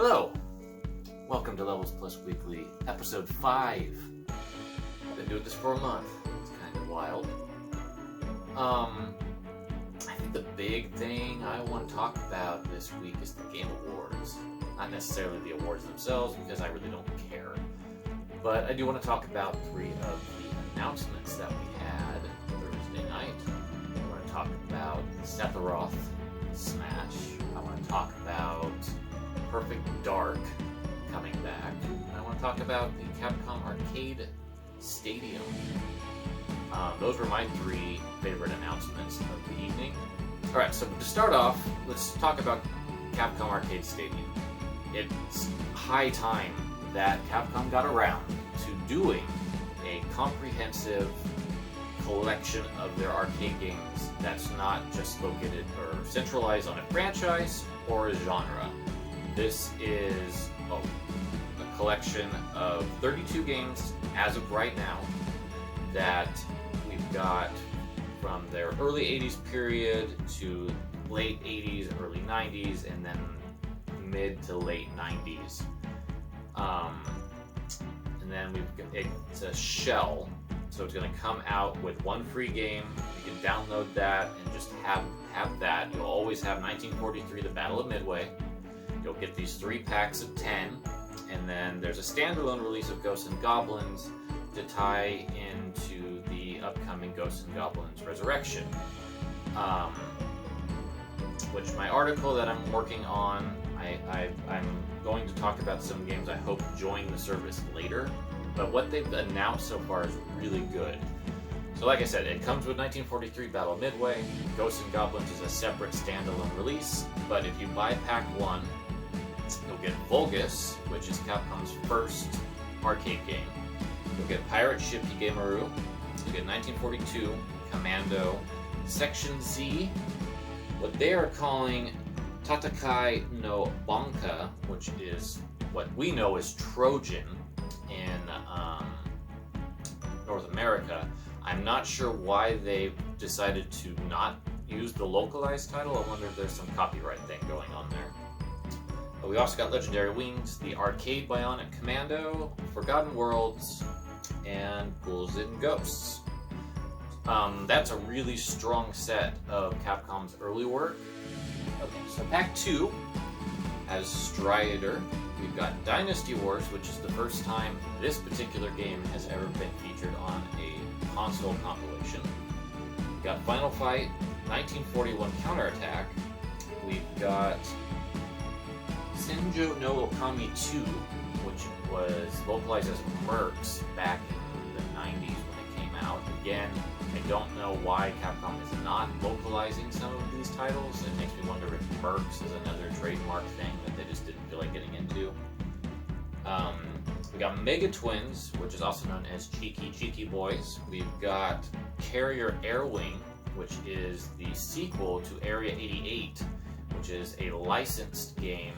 Hello! Welcome to Levels Plus Weekly, episode 5. I've been doing this for a month. It's kind of wild. I think the big thing I want to talk about this week is the Game Awards. Not necessarily the awards themselves, because I really don't care. But I do want to talk about 3 of the announcements that we had Thursday night. I want to talk about Sephiroth Smash. I want to talk about Perfect Dark coming back. And I want to talk about the Capcom Arcade Stadium. Those were my 3 favorite announcements of the evening. Alright, so to start off, let's talk about Capcom Arcade Stadium. It's high time that Capcom got around to doing a comprehensive collection of their arcade games that's not just located or centralized on a franchise or a genre. This is a collection of 32 games as of right now that we've got from their early 80s period to late 80s, early 90s, and then mid to late 90s. And then it's a shell, so it's going to come out with 1 free game. You can download that and just have that. You'll always have 1943, The Battle of Midway. You'll get these 3 packs of 10, and then there's a standalone release of Ghosts and Goblins to tie into the upcoming Ghosts and Goblins Resurrection. Which my article that I'm working on, I'm going to talk about some games I hope join the service later, but what they've announced so far is really good. So like I said, it comes with 1943 Battle of Midway. Ghosts and Goblins is a separate standalone release, but if you buy pack 1, you'll get Vulgus, which is Capcom's first arcade game. You'll get Pirate Ship Higemaru. You'll get 1942 Commando, Section Z, what they are calling Tatakai no Banka, which is what we know as Trojan in North America. I'm not sure why they decided to not use the localized title. I wonder if there's some copyright thing going on there. But we also got Legendary Wings, the Arcade Bionic Commando, Forgotten Worlds, and Ghouls and Ghosts. That's a really strong set of Capcom's early work. Okay, so Pack 2 has Strider. We've got Dynasty Wars, which is the first time this particular game has ever been featured on a console compilation. We've got Final Fight, 1941 Counterattack. We've got Senjo no Okami 2, which was localized as Mercs back in the 90s when it came out. Again, I don't know why Capcom is not localizing some of these titles. It makes me wonder if Mercs is another trademark thing that they just didn't feel like getting into. We got Mega Twins, which is also known as Cheeky Boys. We've got Carrier Airwing, which is the sequel to Area 88, which is a licensed game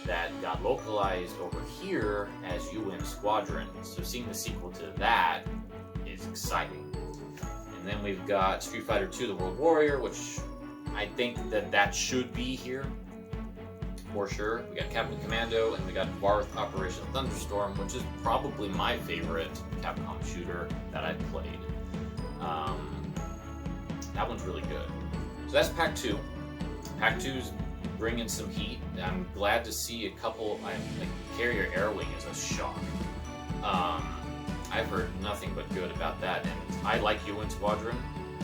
that got localized over here as UN Squadron. So seeing the sequel to that is exciting. And then we've got Street Fighter II: The World Warrior, which I think that should be here for sure. We got Captain Commando, and we got Varth Operation Thunderstorm, which is probably my favorite Capcom shooter that I've played. That one's really good. So that's Pack 2. Pack 2's bringing some heat. I'm glad to see a couple. Carrier Airwing is a shock. I've heard nothing but good about that, and I like UN Squadron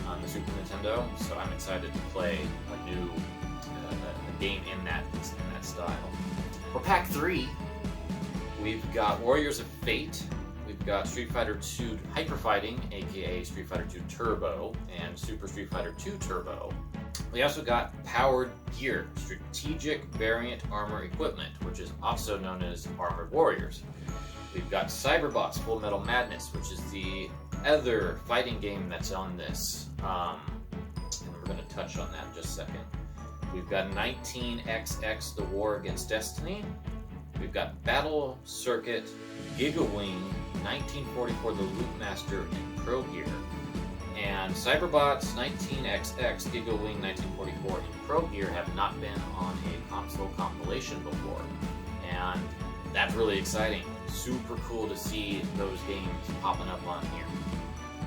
on the Super Nintendo, so I'm excited to play a new game in that style. For Pack 3, we've got Warriors of Fate. We've got Street Fighter II Hyper Fighting, aka Street Fighter II Turbo, and Super Street Fighter II Turbo. We also got Powered Gear, Strategic Variant Armor Equipment, which is also known as Armored Warriors. We've got Cyberbots Full Metal Madness, which is the other fighting game that's on this. And we're going to touch on that in just a second. We've got 19XX The War Against Destiny. We've got Battle Circuit Gigawing 1944 The Loop Master and Pro Gear. And Cyberbots 19XX Gigawing 1944 and Pro Gear have not been on a console compilation before. and that's really exciting. Super cool to see those games popping up on here.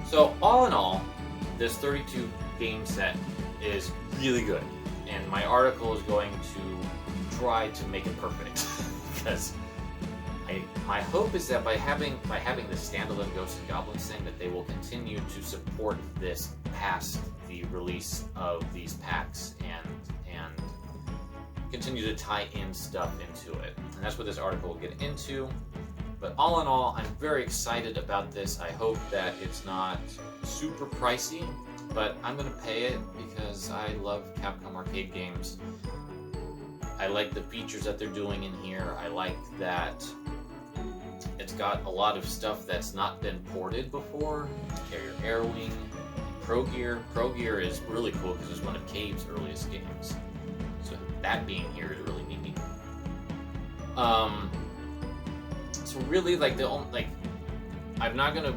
So all in all, this 32 game set is really good, and my article is going to try to make it perfect because my hope is that by having the standalone Ghosts and Goblins thing, that they will continue to support this past the release of these packs and continue to tie in stuff into it. And that's what this article will get into. But all in all, I'm very excited about this. I hope that it's not super pricey, but I'm going to pay it because I love Capcom Arcade games. I like the features that they're doing in here. I like that it's got a lot of stuff that's not been ported before. Carrier Air Wing, Pro Gear. Pro Gear is really cool because it's one of Cave's earliest games. So that being here is really neat. So really, like I'm not gonna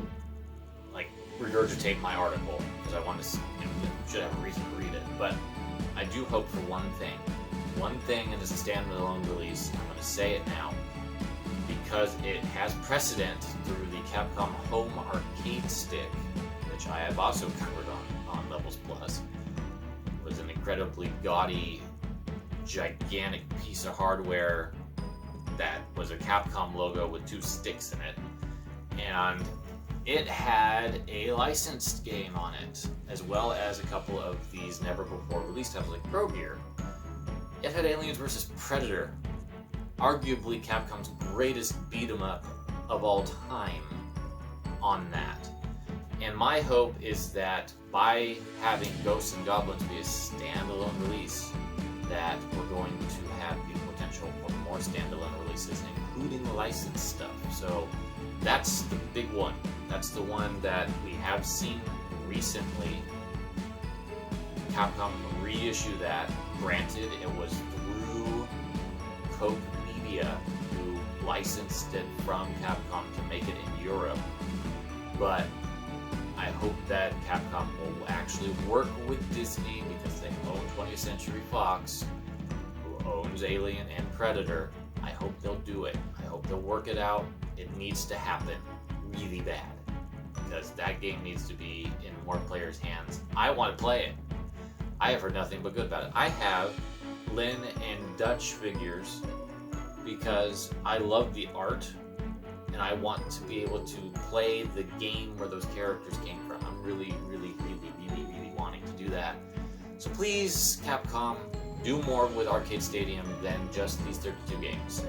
regurgitate my article because I want to, should have a reason to read it. But I do hope for one thing, and as a standalone release, I'm gonna say it now because it has precedent through the Capcom Home Arcade Stick, which I have also covered on Levels Plus. It was an incredibly gaudy, gigantic piece of hardware that was a Capcom logo with 2 sticks in it, and it had a licensed game on it, as well as a couple of these never before released titles like Pro Gear. It had Aliens vs. Predator, arguably Capcom's greatest beat 'em up of all time, on that. And my hope is that by having Ghosts and Goblins be a standalone release, that we're going to have the potential for more standalone releases, including licensed stuff. So that's the big one. That's the one that we have seen recently. Capcom reissue that. Granted, it was through Coke Media, who licensed it from Capcom to make it in Europe. But I hope that Capcom will actually work with Disney because they own 20th Century Fox, who owns Alien and Predator. I hope they'll do it. I hope they'll work it out. It needs to happen really bad because that game needs to be in more players' hands. I want to play it. I have heard nothing but good about it. I have Lynn and Dutch figures because I love the art and I want to be able to play the game where those characters came from. I'm really wanting to do that. So please, Capcom, do more with Arcade Stadium than just these 32 games.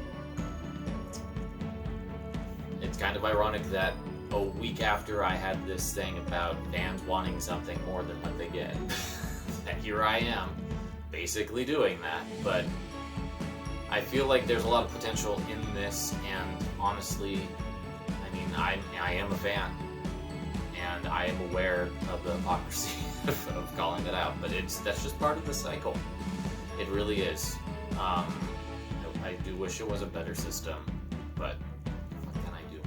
It's kind of ironic that a week after I had this thing about fans wanting something more than what they get, that here I am, basically doing that. But I feel like there's a lot of potential in this, and honestly, I mean, I am a fan, and I am aware of the hypocrisy of calling it out, but that's just part of the cycle. It really is. I do wish it was a better system, but what can I do?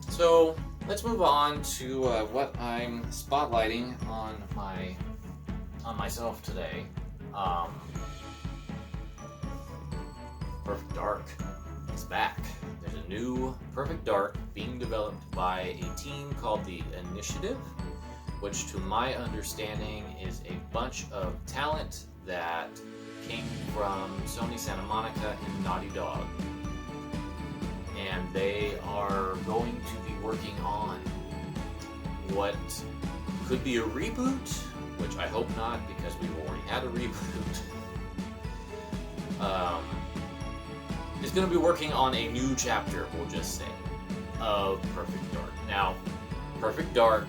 So let's move on to what I'm spotlighting on myself today. Perfect Dark is back. There's a new Perfect Dark being developed by a team called the Initiative, which to my understanding is a bunch of talent that came from Sony Santa Monica and Naughty Dog. And they are going to be working on what could be a reboot, which I hope not because we've already had a reboot. Is going to be working on a new chapter, we'll just say, of Perfect Dark. Now, Perfect Dark,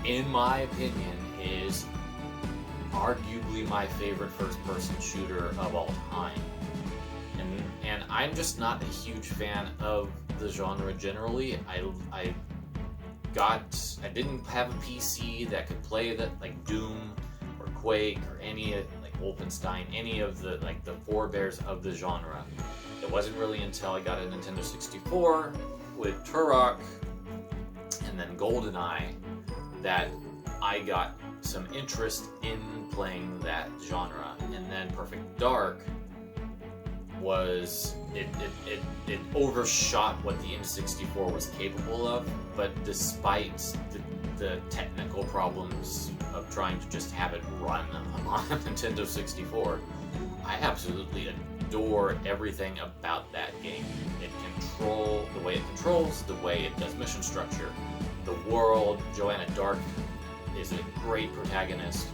in my opinion, is arguably my favorite first-person shooter of all time. And I'm just not a huge fan of the genre generally. I didn't have a PC that could play like Doom or Quake or any like Wolfenstein, any of the forebears of the genre. It wasn't really until I got a Nintendo 64 with Turok and then GoldenEye that I got some interest in playing that genre, and then Perfect Dark was it overshot what the N64 was capable of, but despite the technical problems of trying to just have it run on a Nintendo 64, I absolutely adore everything about that game. The way it controls, the way it does mission structure, the world. Joanna Dark is a great protagonist.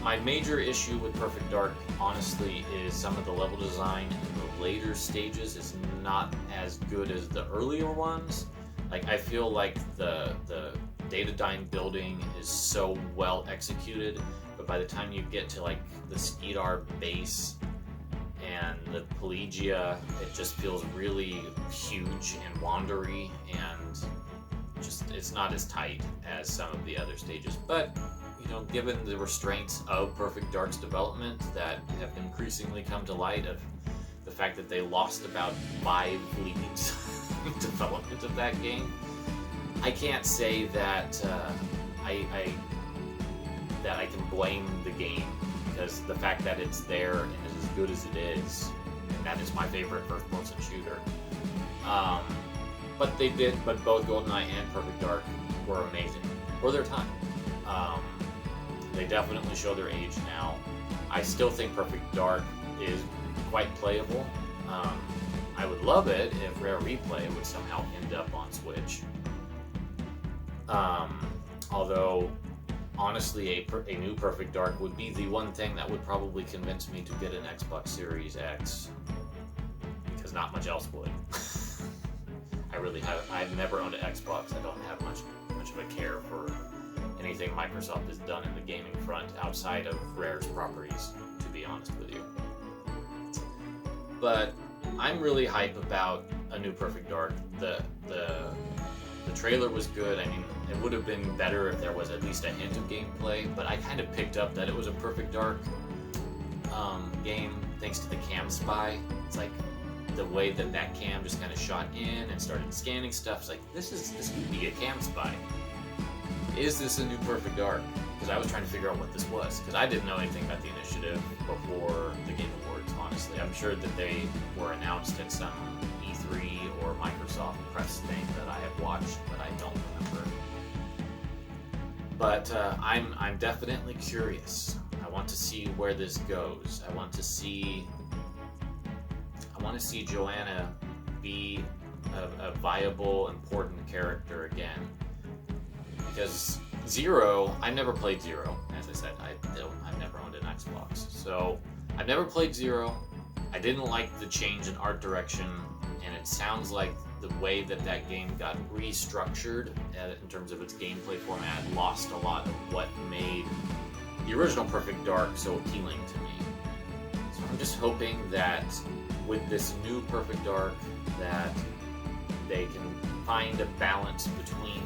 My major issue with Perfect Dark, honestly, is some of the level design in the later stages is not as good as the earlier ones. Like, I feel like the Datadyne building is so well executed, but by the time you get to like the Skeetar base and the Pelagia, it just feels really huge and wandery, and just it's not as tight as some of the other stages. But you know, given the restraints of Perfect Dark's development that have increasingly come to light, of the fact that they lost about 5 leagues in development of that game, I can't say that I can blame the game, because the fact that it's there and is as good as it is, and that is my favorite first-person shooter. But both GoldenEye and Perfect Dark were amazing for their time. They definitely show their age now. I still think Perfect Dark is quite playable. I would love it if Rare Replay would somehow end up on Switch. Although, honestly, a new Perfect Dark would be the one thing that would probably convince me to get an Xbox Series X, because not much else would. I've never owned an Xbox. I don't have much of a care for anything Microsoft has done in the gaming front outside of Rare's properties, to be honest with you. But I'm really hype about a new Perfect Dark. The trailer was good. I mean, it would have been better if there was at least a hint of gameplay, but I kind of picked up that it was a Perfect Dark game thanks to the cam spy. It's like the way that cam just kind of shot in and started scanning stuff. It's like, this could be a cam spy. Is this a new Perfect Dark? Because I was trying to figure out what this was, because I didn't know anything about the initiative before the Game Awards, honestly. I'm sure that they were announced at some E3 or Microsoft press thing that I have watched, but I don't remember. But I'm definitely curious. I want to see where this goes. I want to see Joanna be a viable, important character again. Because Zero, I never played Zero. As I said, I've never owned an Xbox. So, I've never played Zero. I didn't like the change in art direction, and it sounds like the way that game got restructured in terms of its gameplay format lost a lot of what made the original Perfect Dark so appealing to me. So I'm just hoping that with this new Perfect Dark that they can find a balance between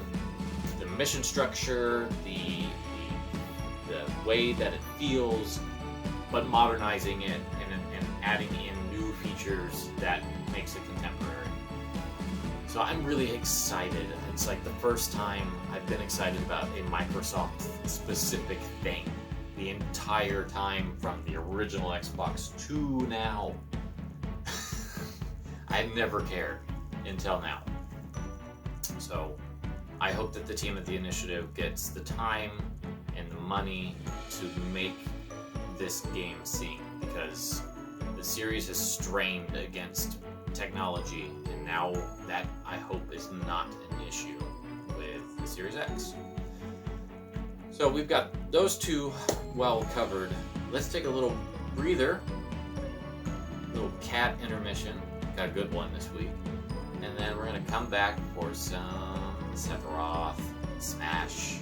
the mission structure, the way that it feels, but modernizing it and adding in new features that makes it contemporary. So I'm really excited. It's like the first time I've been excited about a Microsoft-specific thing the entire time from the original Xbox to now. I've never cared until now. So I hope that the team at the Initiative gets the time and the money to make this game sing, because the series has strained against technology, and now that, I hope, is not an issue with the Series X. So we've got those two well covered. Let's take a little breather, little cat intermission. Got a good one this week. And then we're going to come back for some Sephiroth Smash.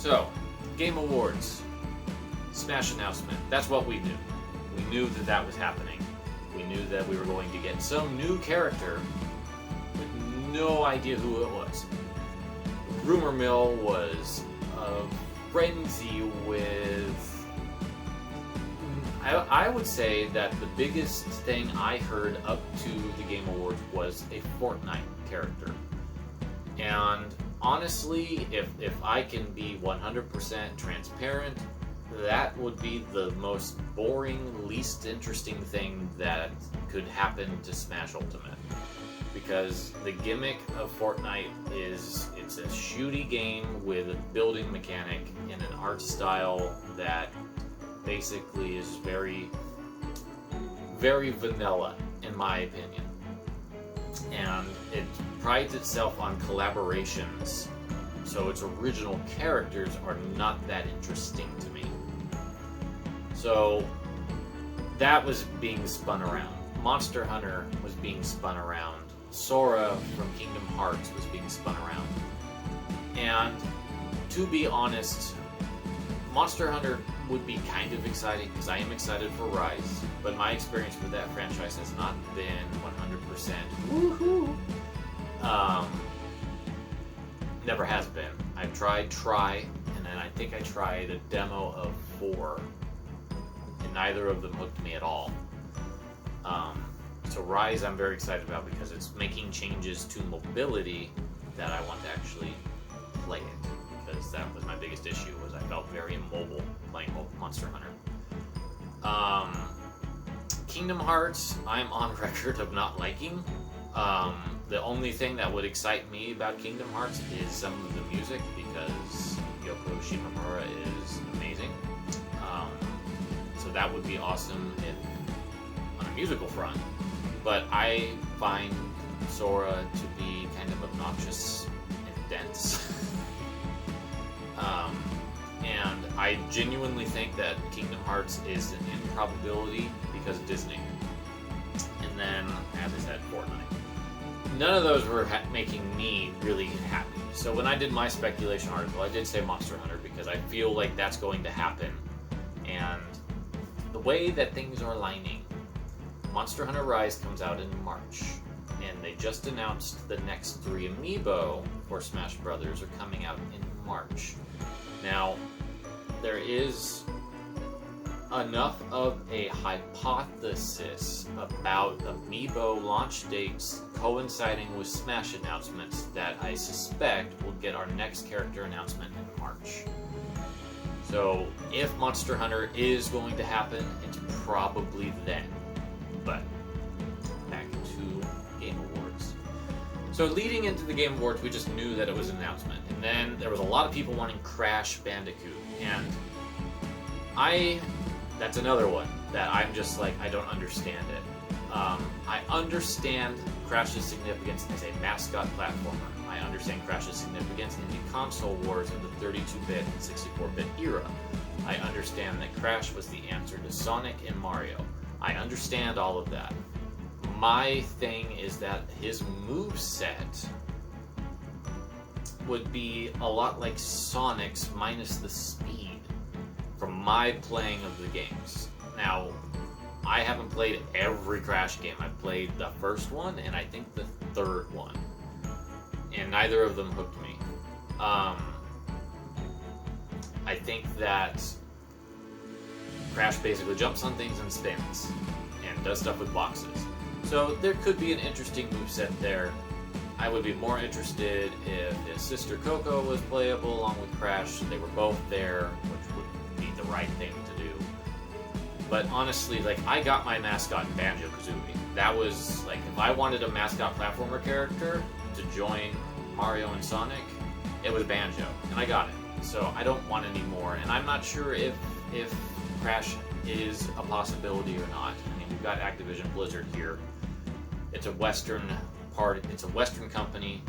So, Game Awards. Smash announcement. That's what we knew. We knew that that was happening. We knew that we were going to get some new character with no idea who it was. The rumor mill was a frenzy with... I would say that the biggest thing I heard up to the Game Awards was a Fortnite character. And honestly, if I can be 100% transparent, that would be the most boring, least interesting thing that could happen to Smash Ultimate. Because the gimmick of Fortnite is it's a shooty game with a building mechanic in an art style that basically is very, very vanilla, in my opinion. And it prides itself on collaborations, so its original characters are not that interesting to me. So that was being spun around. Monster Hunter was being spun around. Sora from Kingdom Hearts was being spun around. And to be honest, Monster Hunter would be kind of exciting because I am excited for Rise, but my experience with that franchise has not been 100%. Woohoo! Never has been. I've tried Try, and then I think I tried a demo of 4, and neither of them hooked me at all. So Rise I'm very excited about because it's making changes to mobility that I want to actually play it. Because that was my biggest issue, was I felt very immobile playing Monster Hunter. Kingdom Hearts, I'm on record of not liking. The only thing that would excite me about Kingdom Hearts is some of the music, because Yoko Shimomura is amazing. So that would be awesome on a musical front. But I find Sora to be kind of obnoxious and dense. And I genuinely think that Kingdom Hearts is an improbability because of Disney. And then, as I said, Fortnite. None of those were making me really happy. So when I did my speculation article, I did say Monster Hunter because I feel like that's going to happen. And the way that things are lining, Monster Hunter Rise comes out in March. And they just announced the next 3 amiibo for Smash Brothers are coming out in March. Now, there is enough of a hypothesis about amiibo launch dates coinciding with Smash announcements that I suspect will get our next character announcement in March. So, if Monster Hunter is going to happen, it's probably then. But, back to Game Awards. So leading into the Game Awards, we just knew that it was an announcement. And then there was a lot of people wanting Crash Bandicoot. And that's another one that I'm just like, I don't understand it. I understand Crash's significance as a mascot platformer. I understand Crash's significance in the console wars of the 32-bit and 64-bit era. I understand that Crash was the answer to Sonic and Mario. I understand all of that. My thing is that his moveset would be a lot like Sonic's minus the speed from my playing of the games. Now, I haven't played every Crash game. I've played the first one and I think the third one. And neither of them hooked me. I think that Crash basically jumps on things and spins and does stuff with boxes. So there could be an interesting moveset there. I would be more interested if his sister Coco was playable along with Crash. They were both there, which would be the right thing to do. But honestly, like, I got my mascot in Banjo-Kazooie. That was, like, if I wanted a mascot platformer character to join Mario and Sonic, it was Banjo, and I got it. So I don't want any more, and I'm not sure if Crash is a possibility or not. I mean, we've got Activision Blizzard here. It's a Western company.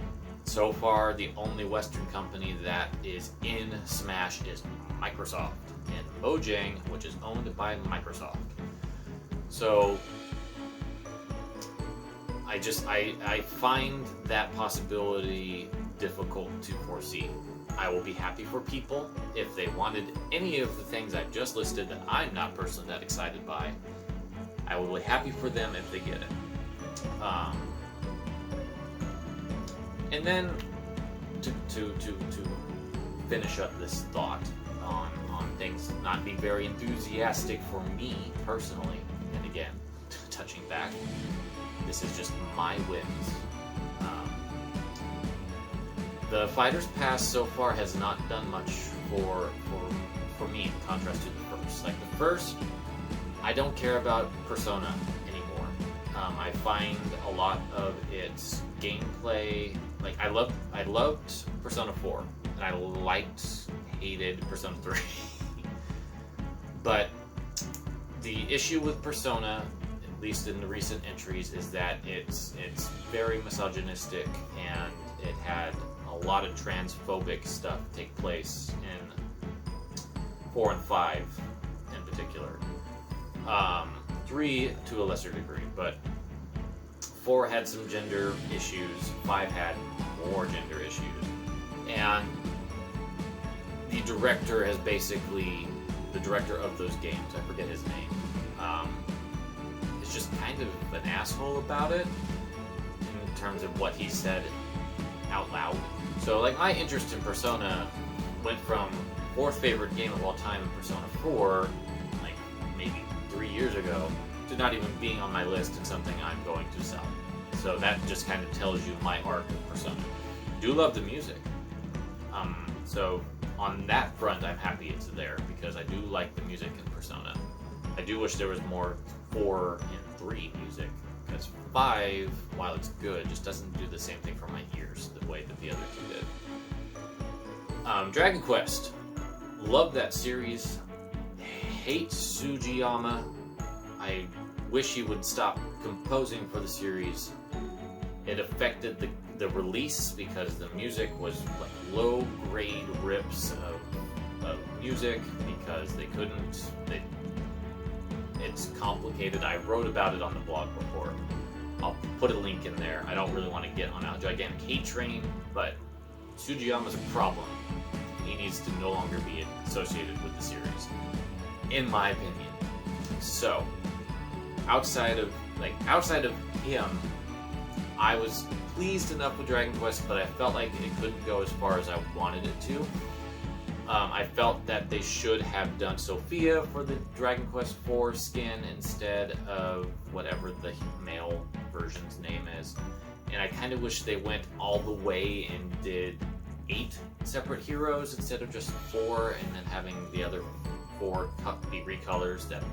So far, the only Western company that is in Smash is Microsoft, and Mojang, which is owned by Microsoft. So I find that possibility difficult to foresee. I will be happy for people if they wanted any of the things I've just listed that I'm not personally that excited by. I will be happy for them if they get it. And then to finish up this thought on things not being very enthusiastic for me personally, and again, touching back, this is just my wins. The Fighter's Pass so far has not done much for me in contrast to the first. Like the first, I don't care about Persona anymore. I find a lot of its gameplay, like I loved Persona 4, and I hated Persona 3. But the issue with Persona, at least in the recent entries, is that it's very misogynistic, and it had a lot of transphobic stuff take place in 4 and 5 in particular. 3 to a lesser degree, but 4 had some gender issues, 5 had more gender issues, and the director has basically, the director of those games, I forget his name, is just kind of an asshole about it in terms of what he said out loud. So like my interest in Persona went from 4th favorite game of all time in Persona 4, like maybe 3 years ago, to not even being on my list and something I'm going to sell. So that just kind of tells you my arc of Persona. Do love the music. So on that front, I'm happy it's there because I do like the music in Persona. I do wish there was more 4 and 3 music, because 5, while it's good, just doesn't do the same thing for my ears the way that the other 2 did. Dragon Quest. Love that series. Hate Sugiyama. I wish he would stop composing for the series. It affected the release because the music was like low-grade rips of music because they couldn't. It's complicated. I wrote about it on the blog report. I'll put a link in there. I don't really want to get on a gigantic hate train, but Sugiyama's a problem. He needs to no longer be associated with the series, in my opinion. So, outside of him, I was pleased enough with Dragon Quest, but I felt like it couldn't go as far as I wanted it to. I felt that they should have done Sophia for the Dragon Quest IV skin instead of whatever the male version's name is. And I kind of wish they went all the way and did 8 separate heroes instead of just 4, and then having the other 4 be recolors that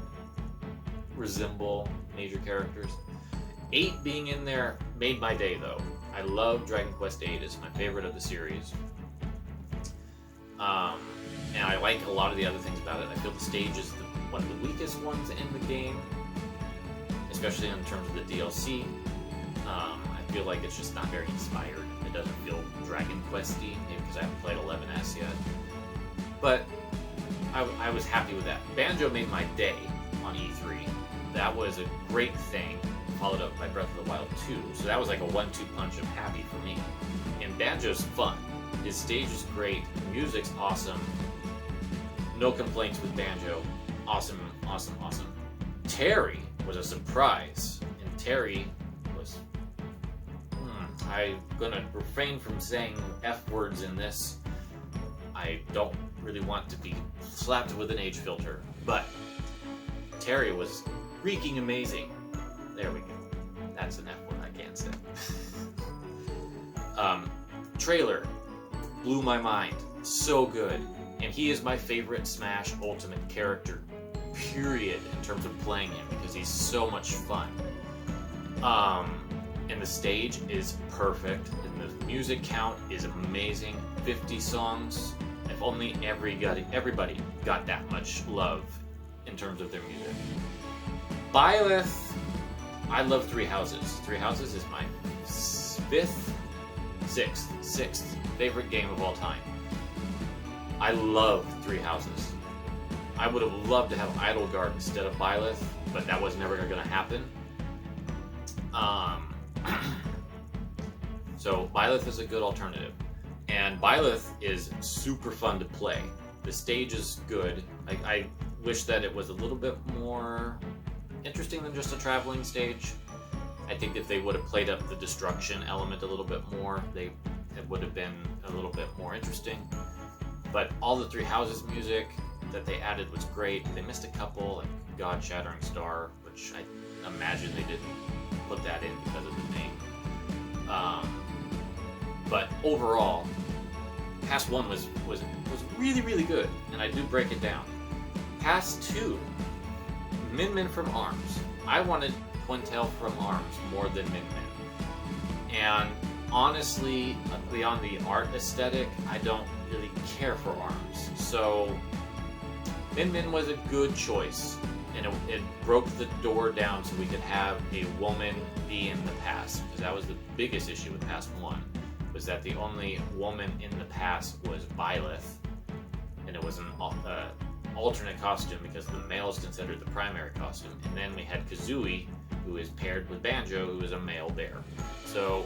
resemble major characters. 8 being in there made my day, though. I love Dragon Quest VIII. It's my favorite of the series. And I like a lot of the other things about it. I feel the stage is one of the weakest ones in the game, especially in terms of the DLC. I feel like it's just not very inspired. It doesn't feel Dragon Quest-y, maybe because I haven't played 11S yet. But I was happy with that. Banjo made my day on E3. That was a great thing, followed up by Breath of the Wild 2. So that was like a 1-2 punch of happy for me. And Banjo's fun. His stage is great. The music's awesome. No complaints with Banjo. Awesome, awesome, awesome. Terry was a surprise. And Terry was... I'm gonna refrain from saying F words in this. I don't really want to be slapped with an age filter. But Terry was freaking amazing. There we go. That's an F word I can't say. Trailer blew my mind. So good. And he is my favorite Smash Ultimate character, period, in terms of playing him, because he's so much fun. And the stage is perfect, and the music count is amazing. 50 songs. If only everybody got that much love in terms of their music. Byleth, I love Three Houses. Three Houses is my sixth favorite game of all time. I love Three Houses. I would have loved to have Idleguard instead of Byleth, but that was never going to happen. So Byleth is a good alternative. And Byleth is super fun to play. The stage is good. I wish that it was a little bit more interesting than just a traveling stage. I think if they would have played up the destruction element a little bit more, it would have been a little bit more interesting. But all the Three Houses music that they added was great. They missed a couple, like God Shattering Star, which I imagine they didn't put that in because of the name. But overall, Pass 1 was really, really good, and I do break it down. Pass 2, Min Min from ARMS. I wanted Twintail from ARMS more than Min Min. And honestly, beyond the art aesthetic, I don't really care for ARMS. So Min Min was a good choice, and it broke the door down so we could have a woman be in the past, because that was the biggest issue with Pass 1, was that the only woman in the past was Byleth, and it was an alternate costume because the male is considered the primary costume. And then we had Kazooie, who is paired with Banjo, who is a male bear. So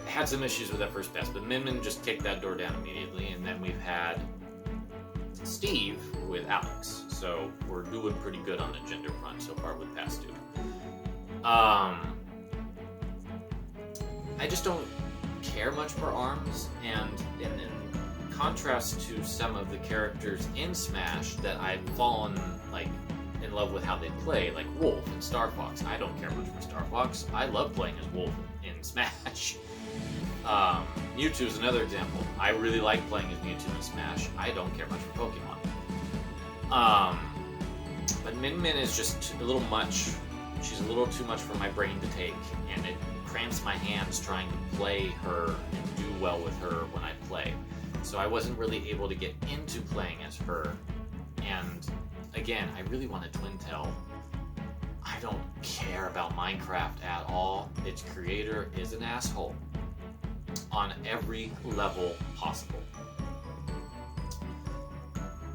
I had some issues with that first pass, but Min Min just kicked that door down immediately. And then we've had Steve with Alex, so we're doing pretty good on the gender front so far with Pass 2. I just don't care much for ARMS, and in contrast to some of the characters in Smash that I've fallen in love with how they play, like Wolf and Star Fox. I don't care much for Star Fox. I love playing as Wolf in Smash. Mewtwo is another example. I really like playing as Mewtwo in Smash. I don't care much for Pokemon. But Min Min is just a little much. She's a little too much for my brain to take, and it cramps my hands trying to play her and do well with her when I play. So I wasn't really able to get into playing as her. And again, I really wanted Twintail. I don't care about Minecraft at all. Its creator is an asshole on every level possible.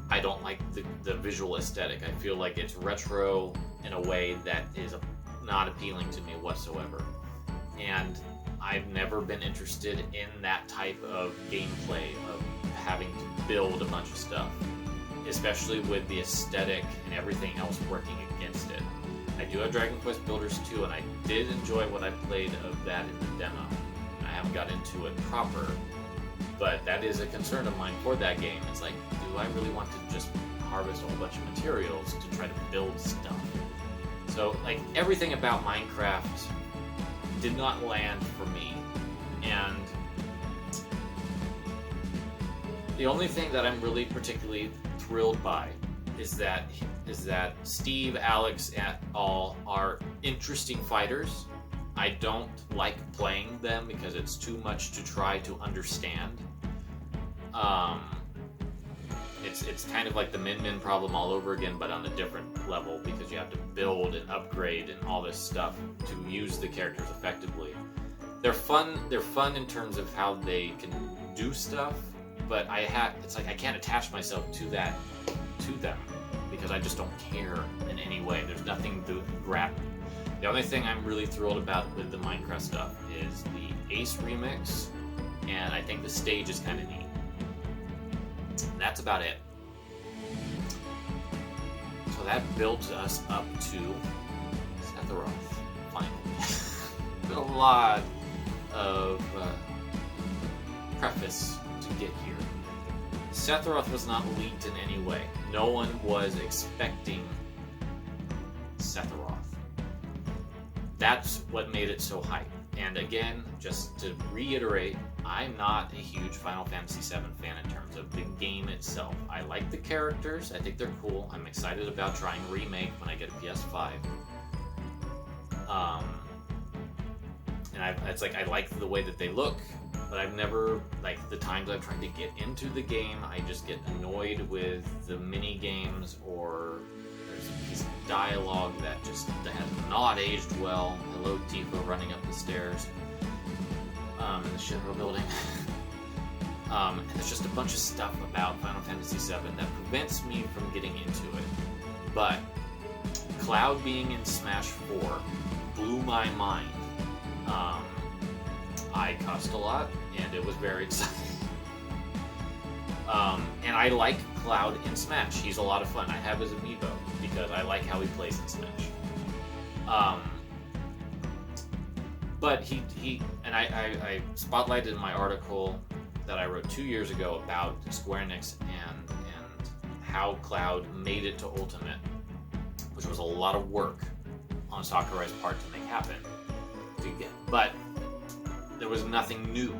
I don't like the visual aesthetic. I feel like it's retro in a way that is not appealing to me whatsoever. And I've never been interested in that type of gameplay of having to build a bunch of stuff, especially with the aesthetic and everything else working against it. I do have Dragon Quest Builders 2, and I did enjoy what I played of that in the demo. I haven't got into it proper, but that is a concern of mine for that game. It's like, do I really want to just harvest a whole bunch of materials to try to build stuff? So, everything about Minecraft did not land for me, and the only thing that I'm really particularly thrilled by is that Steve, Alex, et al. Are interesting fighters. I don't like playing them because it's too much to try to understand. It's kind of like the Min Min problem all over again, but on a different level, because you have to build and upgrade and all this stuff to use the characters effectively. They're fun in terms of how they can do stuff, but it's like I can't attach myself to them because I just don't care in any way. There's nothing to grab me. The only thing I'm really thrilled about with the Minecraft stuff is the Ace remix, and I think the stage is kind of neat. And that's about it. So that builds us up to Sephiroth, finally. Been a lot of preface to get here. Sephiroth was not leaked in any way. No one was expecting Sephiroth. That's what made it so hype. And again, just to reiterate, I'm not a huge Final Fantasy VII fan in terms of the game itself. I like the characters, I think they're cool. I'm excited about trying Remake when I get a PS5. And it's like I like the way that they look, but I've never, the times I've tried to get into the game, I just get annoyed with the mini games, or there's a piece of dialogue that has not aged well. Hello, Tifa running up the stairs in the Shinra building. And there's just a bunch of stuff about Final Fantasy VII that prevents me from getting into it. But Cloud being in Smash 4 blew my mind. I cussed a lot, and it was very exciting. And I like Cloud in Smash. He's a lot of fun. I have his amiibo because I like how he plays in Smash. But I spotlighted in my article that I wrote 2 years ago about Square Enix and how Cloud made it to Ultimate, which was a lot of work on Sakurai's part to make happen. But there was nothing new.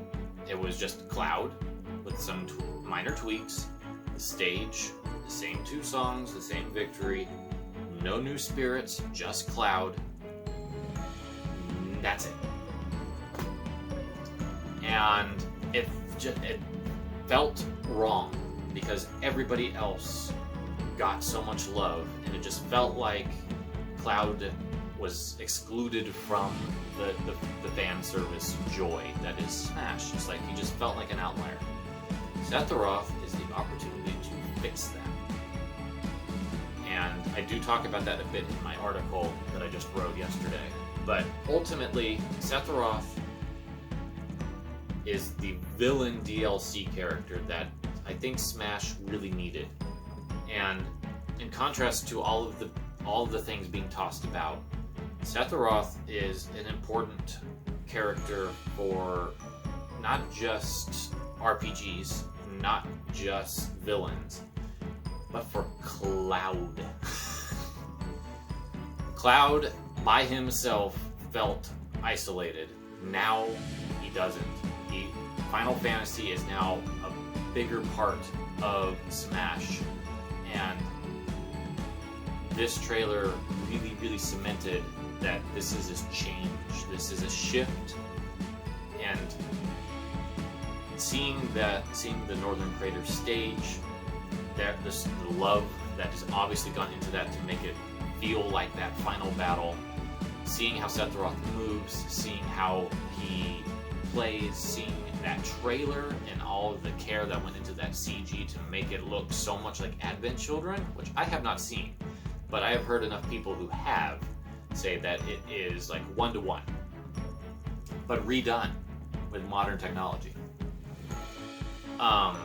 It was just Cloud with some minor tweaks, the stage, the same 2 songs, the same victory, no new spirits, just Cloud. That's it. And it felt wrong because everybody else got so much love, and it just felt like Cloud was excluded from the fan service joy that is Smash. It's like he just felt like an outlier. Sephiroth is the opportunity to fix that. And I do talk about that a bit in my article that I just wrote yesterday. But ultimately, Sephiroth is the villain DLC character that I think Smash really needed. And in contrast to all of the things being tossed about, Sephiroth is an important character for not just RPGs, not just villains, but for Cloud. Cloud by himself felt isolated. Now he doesn't. Final Fantasy is now a bigger part of Smash, and this trailer really, really cemented that this is a change, this is a shift, and seeing the Northern Crater stage, the love that has obviously gone into that to make it feel like that final battle, seeing how Sephiroth moves, seeing how he plays, seeing that trailer and all of the care that went into that CG to make it look so much like Advent Children, which I have not seen, but I have heard enough people who have say that it is like 1-to-1, but redone with modern technology. I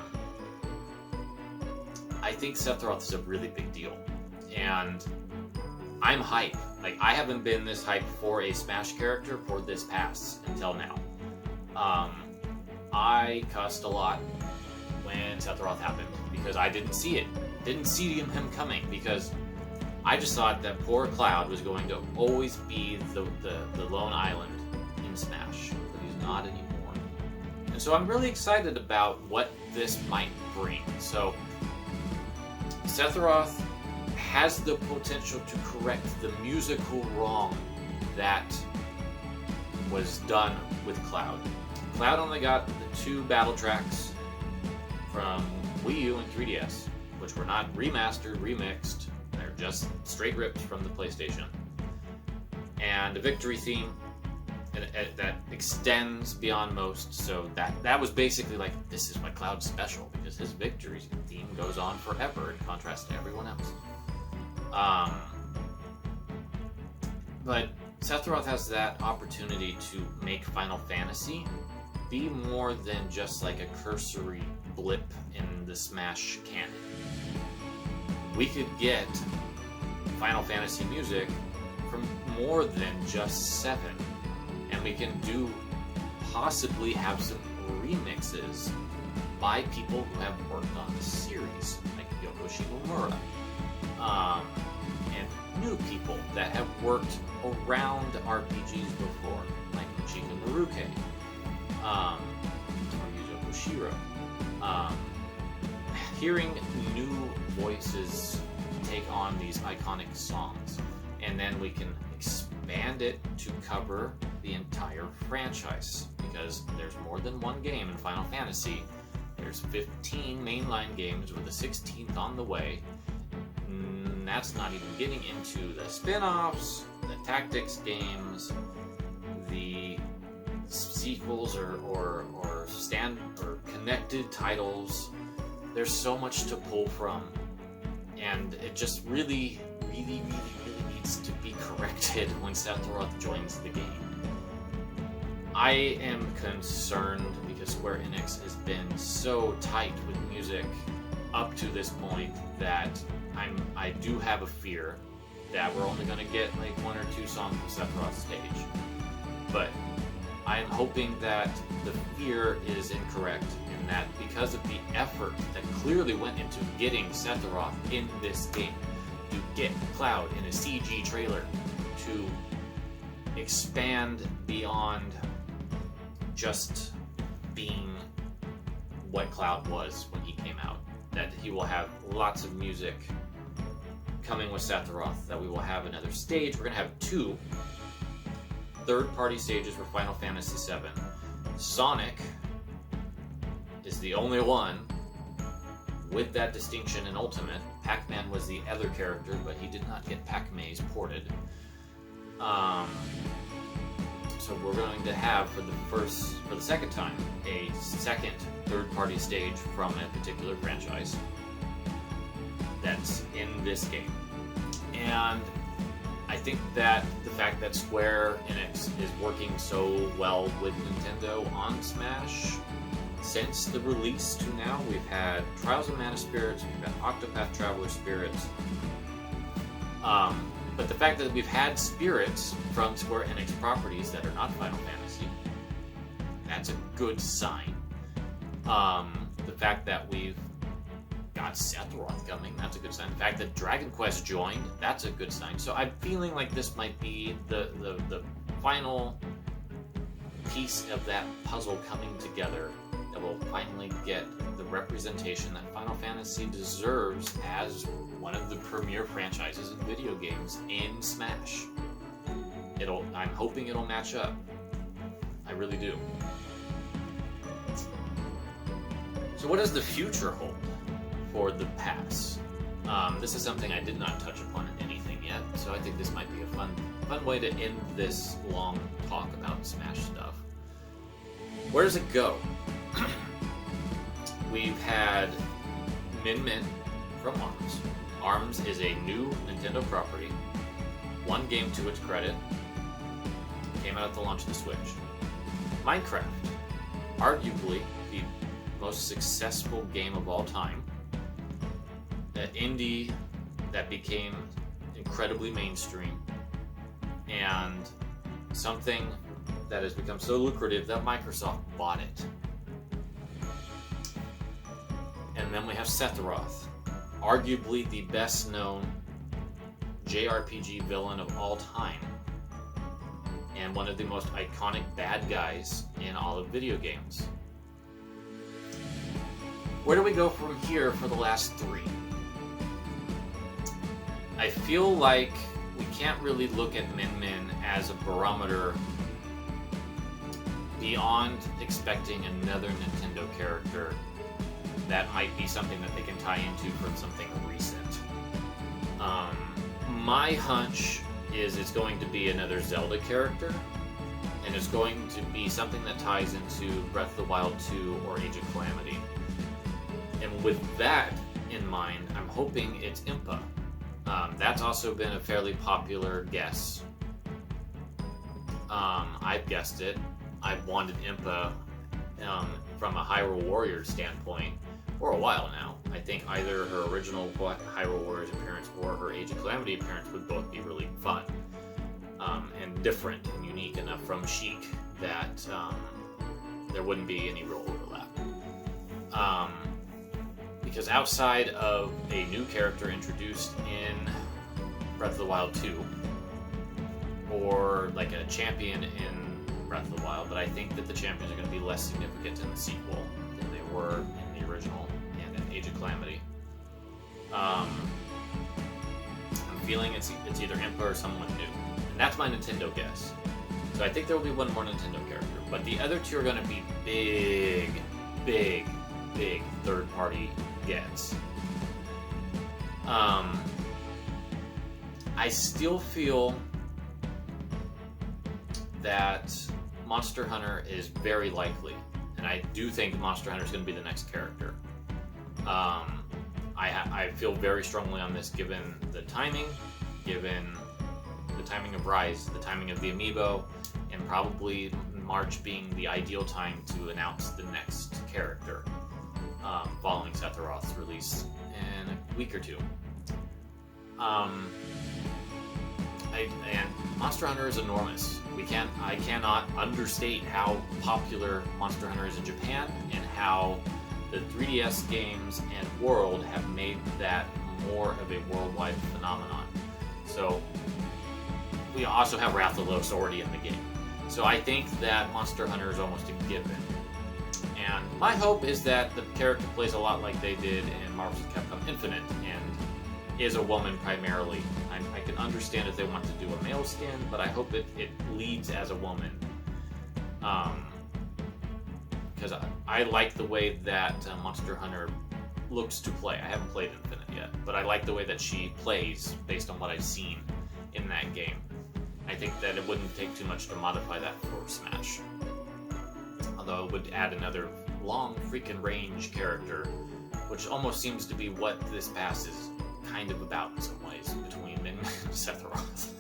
think Sephiroth is a really big deal, and I'm hyped. Like, I haven't been this hyped for a Smash character for this pass until now. I cussed a lot when Sephiroth happened because I didn't see it. Didn't see him coming, because I just thought that poor Cloud was going to always be the lone island in Smash, but he's not anymore. And so I'm really excited about what this might bring. So Sephiroth has the potential to correct the musical wrong that was done with Cloud. Cloud only got the 2 battle tracks from Wii U and 3DS, which were not remastered, remixed. They're just straight ripped from the PlayStation. And a victory theme that extends beyond most, so that was basically like, this is why Cloud's special, because his victory theme goes on forever in contrast to everyone else. But Sephiroth has that opportunity to make Final Fantasy be more than just like a cursory blip in the Smash canon. We could get Final Fantasy music from more than just 7, and we can possibly have some remixes by people who have worked on the series, like Yoko Shimomura, and new people that have worked around RPGs before, like Chika Maruke, or Yuzo Koshiro. Hearing new voices take on these iconic songs, and then we can expand it to cover the entire franchise, because there's more than one game in Final Fantasy. There's 15 mainline games with a 16th on the way. That's not even getting into the spin-offs, the tactics games, the sequels or connected titles. There's so much to pull from, and it just really needs to be corrected when Sephiroth joins the game. I am concerned because because Square Enix has been so tight with music up to this point that I do have a fear that we're only going to get like 1 or 2 songs of Sephiroth's stage. But I am hoping that the fear is incorrect, and that because of the effort that clearly went into getting Sephiroth in this game, to get Cloud in a CG trailer, to expand beyond just being what Cloud was when he came out, that he will have lots of music coming with Sephiroth, that we will have another stage. We're going to have 2 third-party stages for Final Fantasy VII. Sonic is the only one with that distinction in Ultimate. Pac-Man was the other character, but he did not get Pac-Maze ported. So we're going to have, for the second time, a second third-party stage from a particular franchise that's in this game. And I think that the fact that Square Enix is working so well with Nintendo on Smash, since the release to now, we've had Trials of Mana Spirits, we've had Octopath Traveler Spirits, but the fact that we've had spirits from Square Enix properties that are not Final Fantasy, that's a good sign. The fact that we've got Sephiroth coming, that's a good sign. The fact that Dragon Quest joined, that's a good sign. So I'm feeling like this might be the final piece of that puzzle coming together that will finally get the representation that Final Fantasy deserves as one of the premier franchises in video games in Smash. I'm hoping it'll match up. I really do. So what does the future hold for the past? This is something I did not touch upon in anything yet, so I think this might be a fun way to end this long talk about Smash stuff. Where does it go? We've had Min Min from ARMS. ARMS is a new Nintendo property. One game to its credit. Came out at the launch of the Switch. Minecraft. Arguably the most successful game of all time. That indie that became incredibly mainstream. And something that has become so lucrative that Microsoft bought it. And then we have Sephiroth, arguably the best known JRPG villain of all time, and one of the most iconic bad guys in all of video games. Where do we go from here for the last 3? I feel like we can't really look at Min Min as a barometer beyond expecting another Nintendo character that might be something that they can tie into from something recent. My hunch is it's going to be another Zelda character, and it's going to be something that ties into Breath of the Wild 2 or Age of Calamity. And with that in mind, I'm hoping it's Impa. That's also been a fairly popular guess. I've guessed it. I've wanted Impa from a Hyrule Warriors standpoint for a while now. I think either her original Hyrule Warriors appearance or her Age of Calamity appearance would both be really fun and different and unique enough from Sheik that there wouldn't be any real overlap. Because outside of a new character introduced in Breath of the Wild 2, or like a champion in Breath of the Wild, but I think that the champions are going to be less significant in the sequel than they were in the original and in Age of Calamity. I'm feeling it's either Impa or someone new, and that's my Nintendo guess. So I think there will be one more Nintendo character, but the other 2 are going to be big third-party gets. I still feel that Monster Hunter is very likely, and I do think Monster Hunter is going to be the next character. I feel very strongly on this given the timing of Rise, the timing of the Amiibo, and probably March being the ideal time to announce the next character, following Sephiroth's release in a week or two. And Monster Hunter is enormous. I cannot understate how popular Monster Hunter is in Japan, and how the 3DS games and world have made that more of a worldwide phenomenon. So we also have Wrath of the Lost already in the game. So I think that Monster Hunter is almost a given. And my hope is that the character plays a lot like they did in Marvel's Capcom Infinite, and is a woman primarily. I can understand if they want to do a male skin, but I hope it leads as a woman. Because I like the way that Monster Hunter looks to play. I haven't played Infinite yet, but I like the way that she plays based on what I've seen in that game. I think that it wouldn't take too much to modify that for Smash. Although it would add another long freaking range character, which almost seems to be what this pass is kind of about in some ways, between Min and Sephiroth.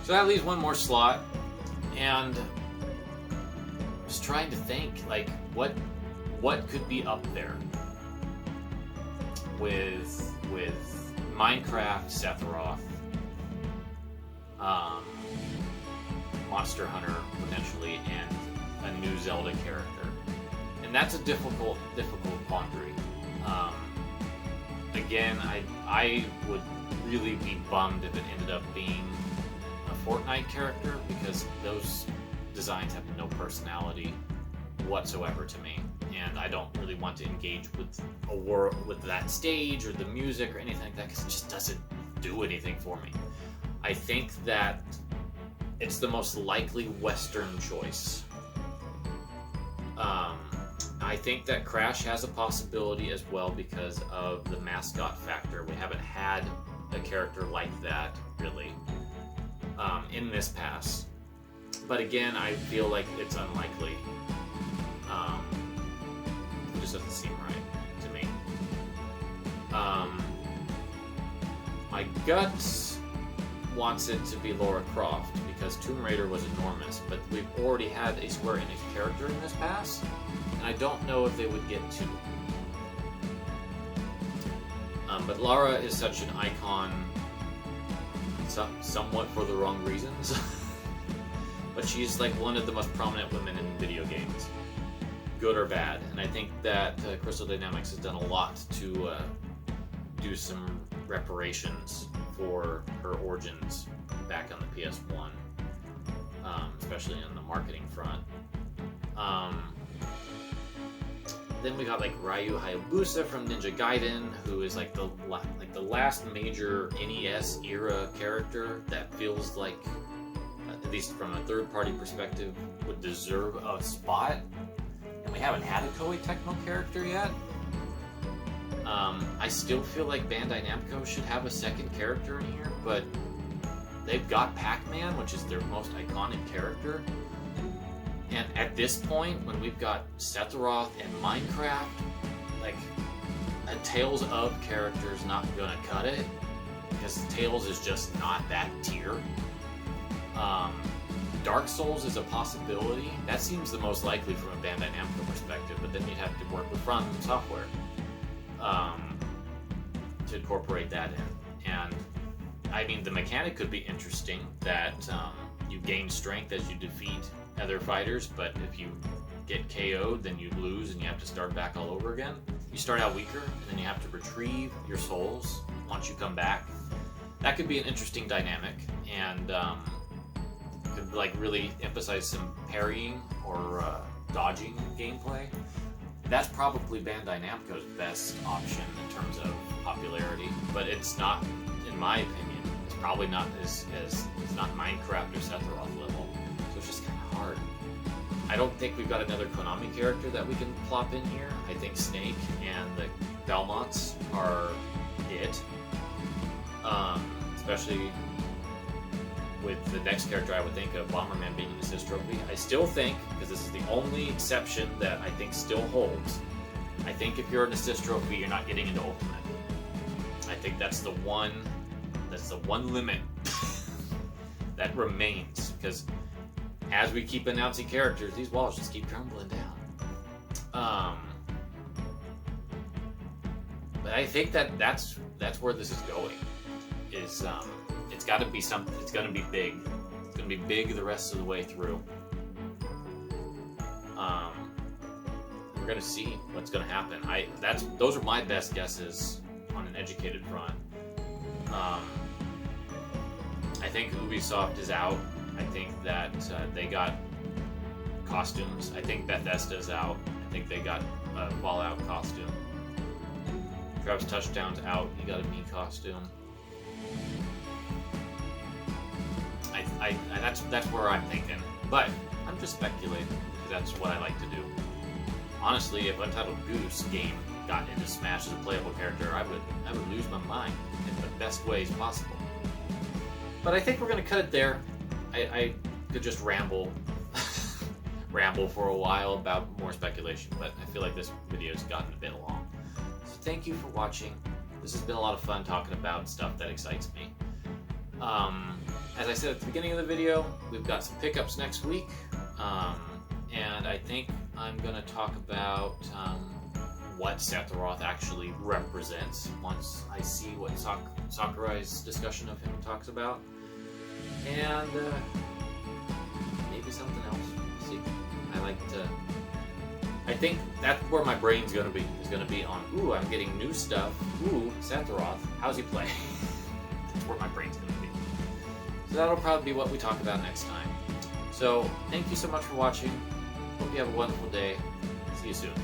So that leaves one more slot, and I was trying to think, like, what could be up there with Minecraft, Sephiroth, Monster Hunter potentially, and a new Zelda character, and that's a difficult quandary. Again, I would really be bummed if it ended up being a Fortnite character, because those designs have no personality whatsoever to me, and I don't really want to engage with a world, with that stage or the music or anything like that, because it just doesn't do anything for me. I think that it's the most likely Western choice. I think that Crash has a possibility as well because of the mascot factor. We haven't had a character like that, really, in this pass. But again, I feel like it's unlikely. It just doesn't seem right to me. My gut wants it to be Lara Croft, because Tomb Raider was enormous, but we've already had a Square Enix character in this pass, and I don't know if they would get two. But Lara is such an icon, somewhat for the wrong reasons, but she's like one of the most prominent women in video games, good or bad, and I think that Crystal Dynamics has done a lot to do some reparations for her origins back on the PS1, especially on the marketing front. Then we got like Ryu Hayabusa from Ninja Gaiden, who is like the last major NES era character that feels like, at least from a third-party perspective, would deserve a spot. And we haven't had a Koei Tecmo character yet. I still feel like Bandai Namco should have a second character in here, but they've got Pac-Man, which is their most iconic character. And at this point, when we've got Sephiroth and Minecraft, like, a Tales of character is not gonna cut it, because Tales is just not that tier. Dark Souls is a possibility. That seems the most likely from a Bandai Namco perspective, but then you'd have to work with From Software to incorporate that in. And I mean, the mechanic could be interesting, that you gain strength as you defeat other fighters, but if you get KO'd, then you lose and you have to start back all over again. You start out weaker, and then you have to retrieve your souls once you come back. That could be an interesting dynamic, and could like really emphasize some parrying or dodging gameplay. That's probably Bandai Namco's best option in terms of popularity, but it's not, in my opinion, it's probably not as it's not Minecraft or Sephiroth level, so it's just kind of hard. I don't think we've got another Konami character that we can plop in here. I think Snake and the Belmonts are it, especially with the next character I would think of, Bomberman being an assist trophy. I still think, because this is the only exception that I think still holds, I think if you're an assist trophy, you're not getting into Ultimate. I think that's the one limit that remains, because as we keep announcing characters, these walls just keep crumbling down. But I think that's where this is going. Is it's got to be something. It's going to be big. It's going to be big the rest of the way through. We're going to see what's going to happen. Those are my best guesses on an educated front. I think Ubisoft is out. I think that they got costumes. I think Bethesda's out. I think they got a Fallout costume. Travis Touchdown's out. He got a me costume. That's where I'm thinking. But I'm just speculating because that's what I like to do. Honestly, if Untitled Goose game got into Smash as a playable character, I would lose my mind in the best ways possible. But I think we're gonna cut it there. I could just ramble for a while about more speculation, but I feel like this video's gotten a bit long. So thank you for watching. This has been a lot of fun talking about stuff that excites me. As I said at the beginning of the video, we've got some pickups next week, and I think I'm going to talk about what Sephiroth actually represents once I see what Sakurai's discussion of him talks about, and maybe something else. We'll see. I think that's where my brain's going to be. Is going to be on, ooh, I'm getting new stuff. Ooh, Sephiroth, how's he play? That's where my brain's going to be. So that'll probably be what we talk about next time. So, thank you so much for watching. Hope you have a wonderful day. See you soon.